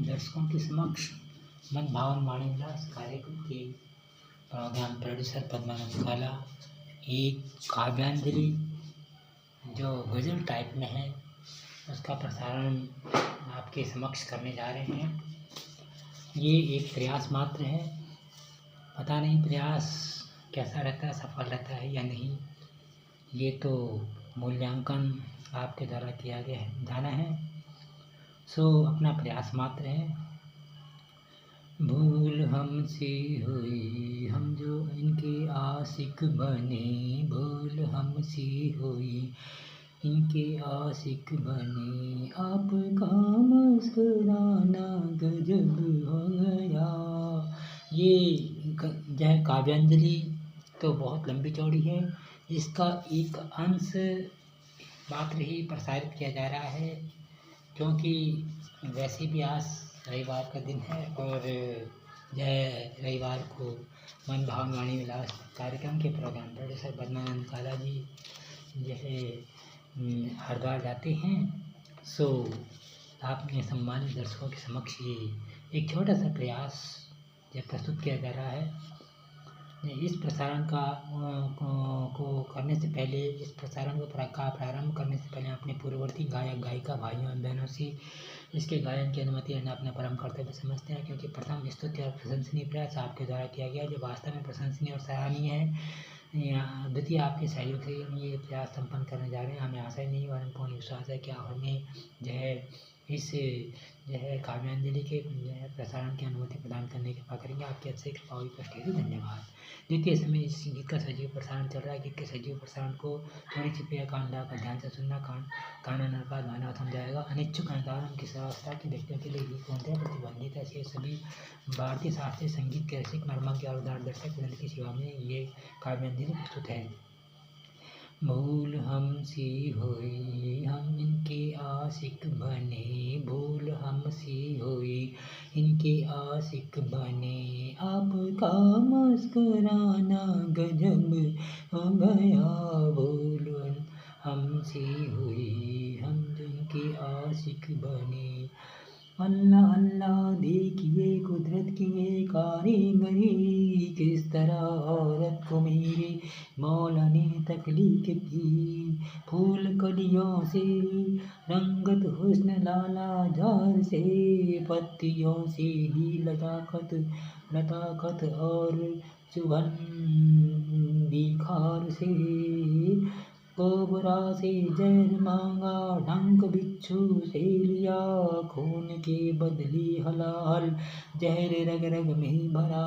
दर्शकों के समक्ष मन भावन वाणी विलास कार्यक्रम के प्रोग्राम प्रोड्यूसर पद्मानंद काला एक काव्यांजलि जो गज़ल टाइप में है उसका प्रसारण आपके समक्ष करने जा रहे हैं। ये एक प्रयास मात्र है, पता नहीं प्रयास कैसा रहता है, सफल रहता है या नहीं, ये तो मूल्यांकन आपके द्वारा किया गया है जाना है। अपना प्रयास मात्र है। भूल हमसे हुई हम जो इनके आशिक बने, भूल हमसे हुई इनके आशिक बने, आपका मुस्कुराना गजब हो गया। यह काव्यांजलि तो बहुत लंबी चौड़ी है, इसका एक अंश मात्र ही प्रसारित किया जा रहा है क्योंकि वैसे भी आज रविवार का दिन है और यह रविवार को मन भावन वाणी विलास कार्यक्रम के प्रोग्राम प्रोड्यूसर पद्मानंद काला जी हरिद्वार जाते हैं। आपके सम्मानित दर्शकों के समक्ष ये एक छोटा सा प्रयास प्रस्तुत किया जा रहा है। इस प्रसारण को करने से पहले, इस प्रसारण को प्रारंभ करने से पहले अपने पूर्ववर्ती गायक गायिका भाइयों एवं बहनों से इसके गायन की अनुमति लेना अपना परम कर्तव्य समझते हैं, क्योंकि प्रथम स्तुति और प्रशंसनीय प्रयास आपके द्वारा किया गया जो वास्तव में प्रशंसनीय और सराहनीय है। द्वितीय आपके सहयोग से हम ये प्रयास संपन्न करने जा रहे हैं। हमें आशा नहीं और पूर्ण विश्वास है कि आप हमें इस काव्यांजलि के प्रसारण की अनुमति प्रदान करने की कृपा करेंगे। आपकी अच्छे कृपा हुई कष्ट हेतु धन्यवाद। द्वितीय समय इस गीत का सजीव प्रसारण चल रहा है। गीत के सजीव प्रसारण को थोड़ी सी पेय कांडा का ध्यान से सुनना, काना नरपात मानव थम जाएगा। अनिच्छुक अनदान की अवस्था के व्यक्तियों के लिए गीत पूर्णतः प्रतिबंधित है। ऐसे सभी भारतीय शास्त्रीय संगीत के रसिक मर्मज्ञ और उदार दर्शक वृंद की सेवा में ये काव्यांजलि प्रस्तुत है। भूल हमसे हुई हम इनके आशिक बने, भूल हमसे हुई इनके आशिक बने, आपका मुस्कुराना गजब हो गया। भूल हमसे हुई हम इनके आशिक बने। अल्लाह अल्लाह देखिए कुदरत की ये कारीगरी, किस तरह औरत को मेरे मौला ने तख्लीक की। फूल कलियों से रंगत हुस्न लाला झार से, पत्तियों से भी लताकत और चुभन दिखार से, कोबरा से जहर मांगा डंक बिच्छू से लिया, खून के बदली हलाल जहर रग रग में भरा,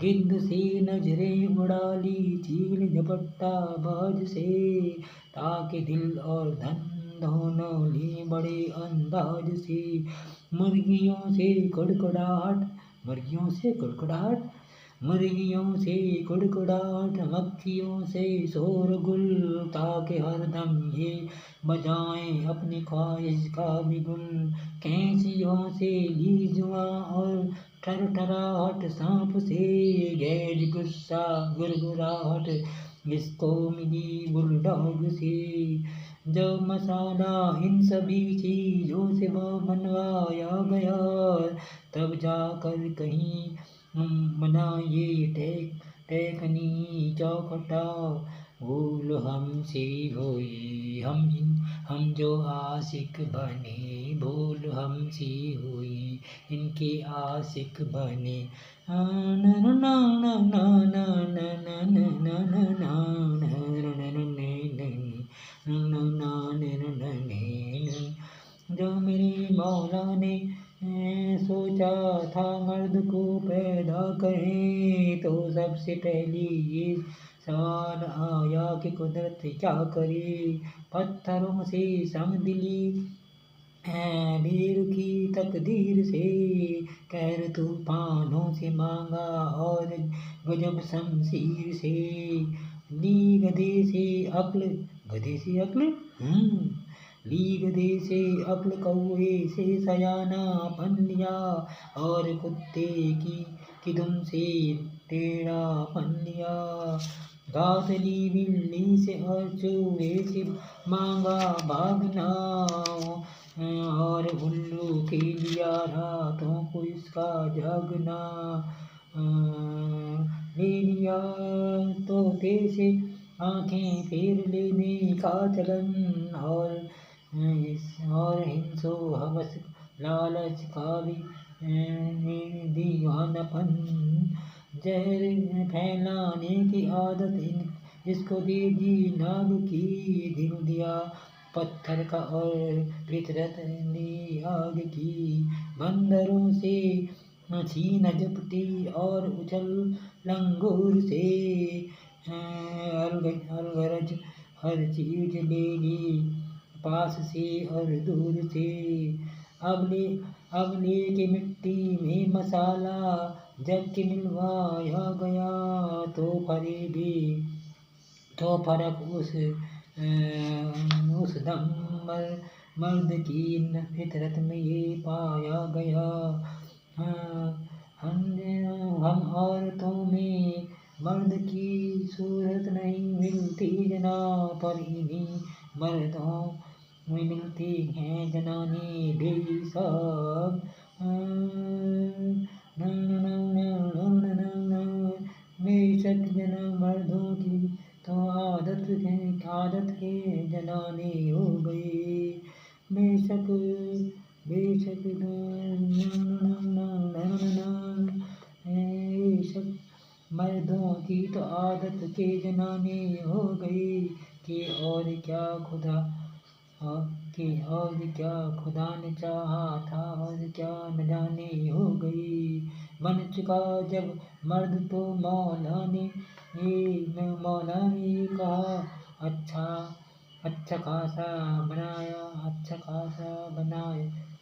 गिद्ध से नजरें उड़ा ली चील झपट्टा बाज से, ताकि दिल और धन दोनों ली बड़े अंदाज से। मुर्गियों से कुड़कुड़ाहट, मक्खियों से शोरगुल, ताकि हरदम ये बजाएं अपनी ख्वाहिश का बिगुल। कैंचियों से ली जुआ और ठरठराहट सांप से, गैज गुस्सा गुरगुराहट इसको मिली बुलडॉग से। जब मसाला इन सभी चीजों से बनवाया गया, तब जाकर कहीं बना ये टेकनी चौखटा। भूल हमसे हुई हम जो आशिक बने, भूल हमसे हुई इनके आशिक बने। जो मेरे मौला ने सोचा था मर्द को पैदा करें, तो सबसे पहले ये सवाल आया कि कुदरत क्या करे। पत्थरों से समदिली बेरुखी तकदीर से, कहर तूफानों से मांगा और गजब शमशीर से, ली गधे से अक्ल कौए से सयाना पन लिया, और कुत्ते की दुम से टेढ़ा पन लिया। घास ली बिल्ली से और चूहे से मांगा भागना, और उल्लू के लिया रातों को इसका जगना ले लिया तोते से आंखें फेर लेने का चलन और हिंसो हवस लालच का भी दीवानापन जहर फैलाने की आदत इसको दे दी नाग की दिल दिया पत्थर का और फितरत ने आग की बंदरों से छीन झपटी और उछल लंगूर से अलगरज हर चीज ले ली पास से और दूर से अब ले के मिट्टी में मसाला जब के मिलवाया गया तो फर्क उस दम मर्द की फितरत में ये पाया गया। हम औरतों में मर्द की सूरत नहीं मिलती जना पर इन्हीं मर्दों में मिलती हैं जनानी भी सब बेशक जना मर्दों की तो आदत के जनाने हो गई बेशक बेशक मर्दों की तो आदत के जनाने हो गई कि और क्या खुदा ने चाहा था और क्या न जाने हो गई बन चुका जब मर्द तो मौला ने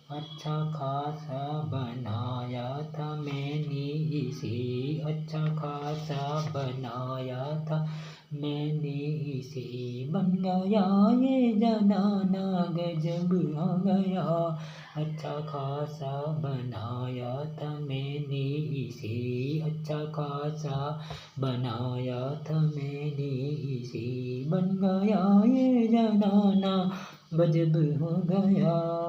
कहा अच्छा खासा बनाया था मैंने इसे अच्छा खासा बनाया था मैंने इसे बन गया ये जनाना गजब आ गया अच्छा खासा बनाया था मैंने इसे अच्छा खासा बनाया था मैंने इसे बन गया ये जनाना गजब हो गया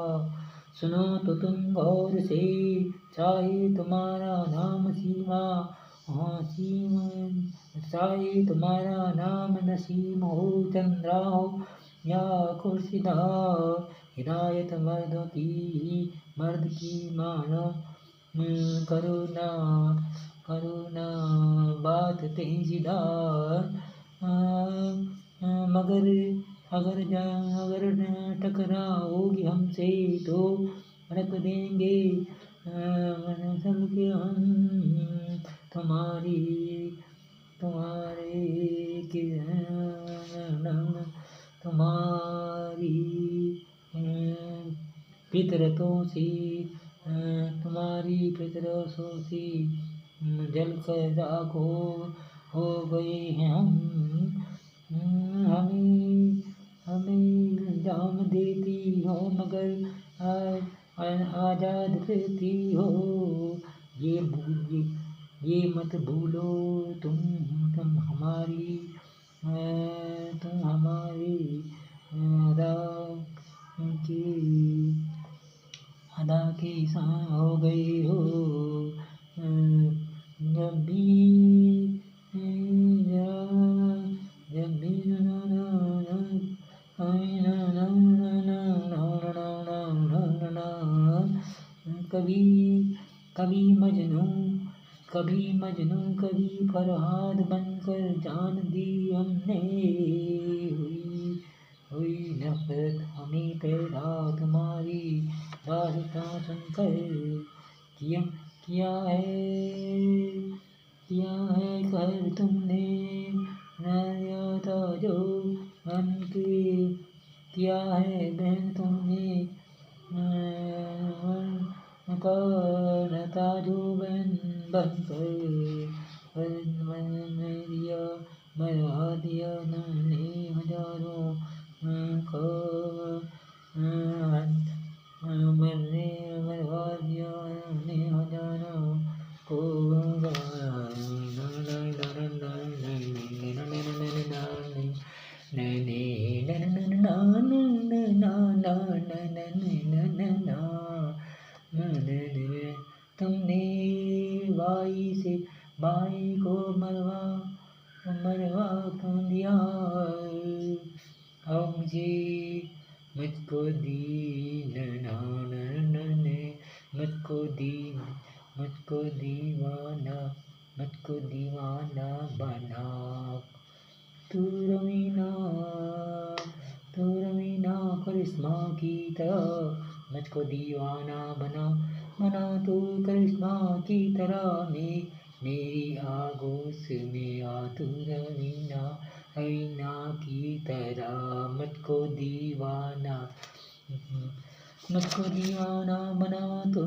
सुनो तो तुम गौर से चाहे तुम्हारा नाम सीमा चाहे तुम्हारा नाम नसीम हो चंद्रा हो या खुर्शिदा हिदायत मर्द की मानो करुणा बात तेजीदा मगर अगर टकराओगी हमसे तो रख देंगे मंजिल के हम तुम्हारी फितरतों से जल कर राख हो गए हैं हमें इल्जाम देती हो मगर आजाद फिरती हो ये मत भूलो तुम हमारी अदा की शान हो गई हो जब भी कभी मजनू कभी फरहाद बनकर जान दी हमने हुई नफरत हमें पैदा तुम्हारी दास्तां सुनकर किया है कर तुमने नया था जो बन के किया है बहन तुमने करता जो बन कर मरवा दिया तुमने हजारों को मरवा दिया तुमने हजारों को तुमने बाई से बाई को मरवा मरवा क्यों दिया। अब मुझको मुझको दीवाना बना। तू रवीना करिश्मा की तरह मुझको दीवाना बना तू करिश्मा की तरह। मेरी आगोश में आ तू रवीना की तरह मुझको दीवाना बना तू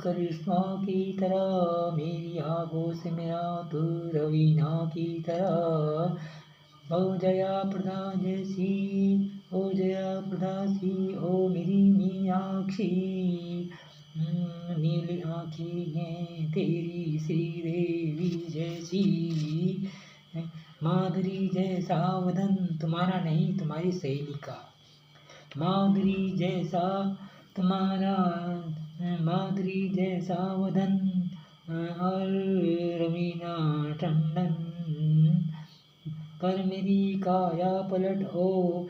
करिश्मा की तरह। मेरी आगोश में आ तू रवीना की तरह। ओ जया प्रदा जैसी ओ मेरी मीनाक्षी। नीली आँखें हैं तेरी श्रीदेवी जैसी। माधुरी जैसा वदन तुम्हारा नहीं तुम्हारी सहेली का। माधुरी जैसा वदन और रवीना टंडन। कर मेरी काया पलट ओ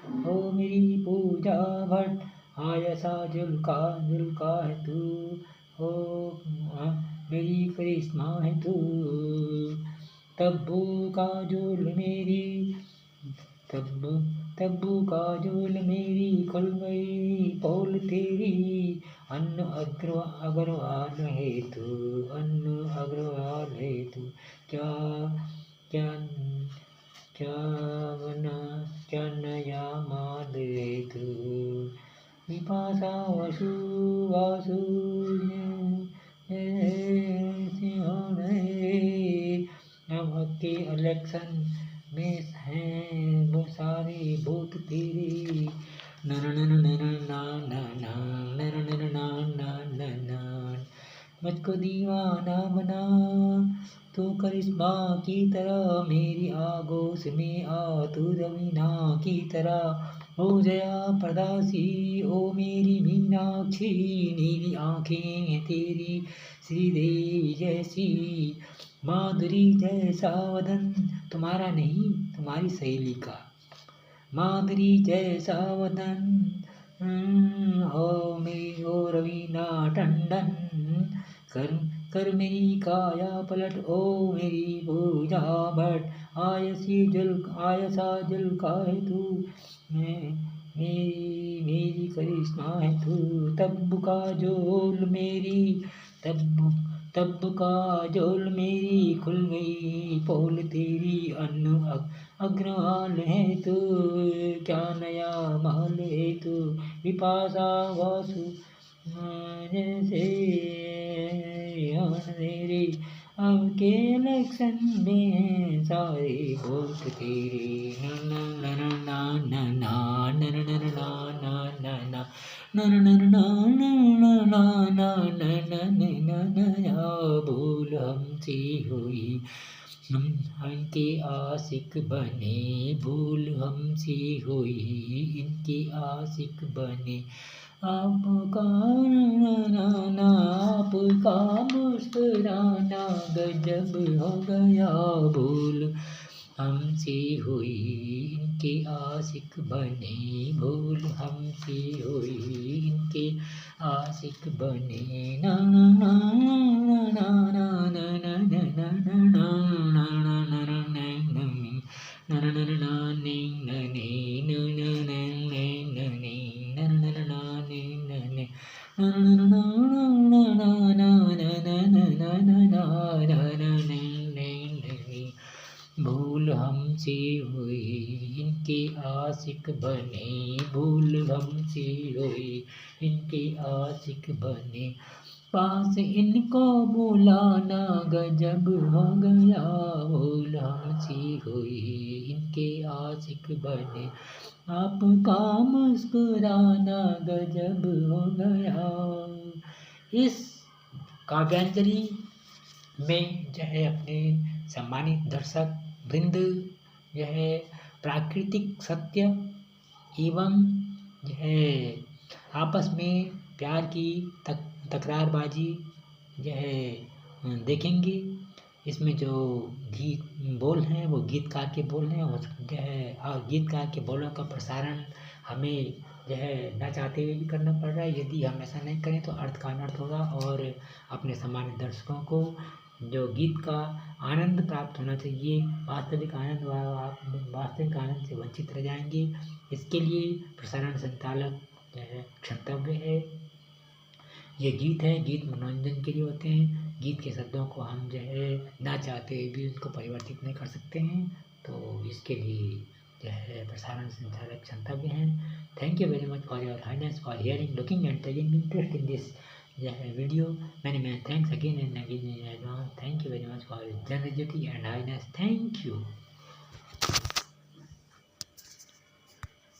मेरी पूजा भट्ट। आयसा जुल्का है तू ओ मेरी करिश्मा है तू। तब्बू काजोल मेरी खुल गई पोल तेरी। अन्नू अग्रवाल है तू। क्या नया माल है तू। विपाशा वासु अब के इलेक्शन में हैं वो सारे वोट तेरे। मुझको दीवाना बना तू करिश्मा की तरह। मेरी आगोश में आ तू रवीना की तरह। हो जया प्रदासी ओ मेरी मीनाक्षी। नीली आँखें तेरी श्रीदेवी जैसी। माधुरी जैसा वदन तुम्हारा नहीं तुम्हारी सहेली का। माधुरी जैसा वदन ओ रवीना टंडन। कर मेरी काया पलट ओ मेरी पूजा भट्ट। आयसा जुल्का है तू मेरी करिश्मा है तू। तब्बू का जोल मेरी खुल गई पोल तेरी। अन्नू अग्रवाल है तू क्या नया माल है तू। विपाशा वासु जैसे तेरे। अब के इलेक्शन में सारे वोट तेरे। भूल हमसे हुई इनके आशिक बने। भूल हमसे हुई इनके आशिक बने। आपका मुस्कुराना गजब हो गया। भूल हमसे हुई इनके आशिक बने। भूल हमसे हुई इनके आशिक बने। ना ना ना ना ना ना ना ना ना भूल हमसे हुई इनके आशिक बने। भूल हमसे हुई इनके आशिक बने। पास इनको बुलाना गजब हो गया। भूल हमसे हुई इनके आशिक बने। आपका मुस्कुराना गजब हो गया। इस काव्यांजलि में जो है अपने सम्मानित दर्शक वृंद यह प्राकृतिक सत्य एवं यह आपस में प्यार की तकरारबाजी जो है देखेंगे। इसमें जो गीत बोल हैं वो गीतकार के बोल हैं, और जो है और गीतकार के बोलों का प्रसारण हमें जो है ना चाहते हुए भी करना पड़ रहा है। यदि हम ऐसा नहीं करें तो अर्थ का अनर्थ होगा, और अपने सामान्य दर्शकों को जो गीत का आनंद प्राप्त होना चाहिए, वास्तविक आनंद से वंचित रह जाएंगे। इसके लिए प्रसारण संचालक जो है क्षंतव्य है। ये गीत है, गीत मनोरंजन के लिए होते हैं। गीत के शब्दों को हम जो है ना चाहते हुए भी उनको परिवर्तित नहीं कर सकते हैं, तो इसके लिए जो है प्रसारण संचालक क्षंतव्य हैं। Thank you very much for your highness for hearing, looking and taking interest in this video. Many thanks again and again in advance. Thank you very much for your generosity and highness. Thank you.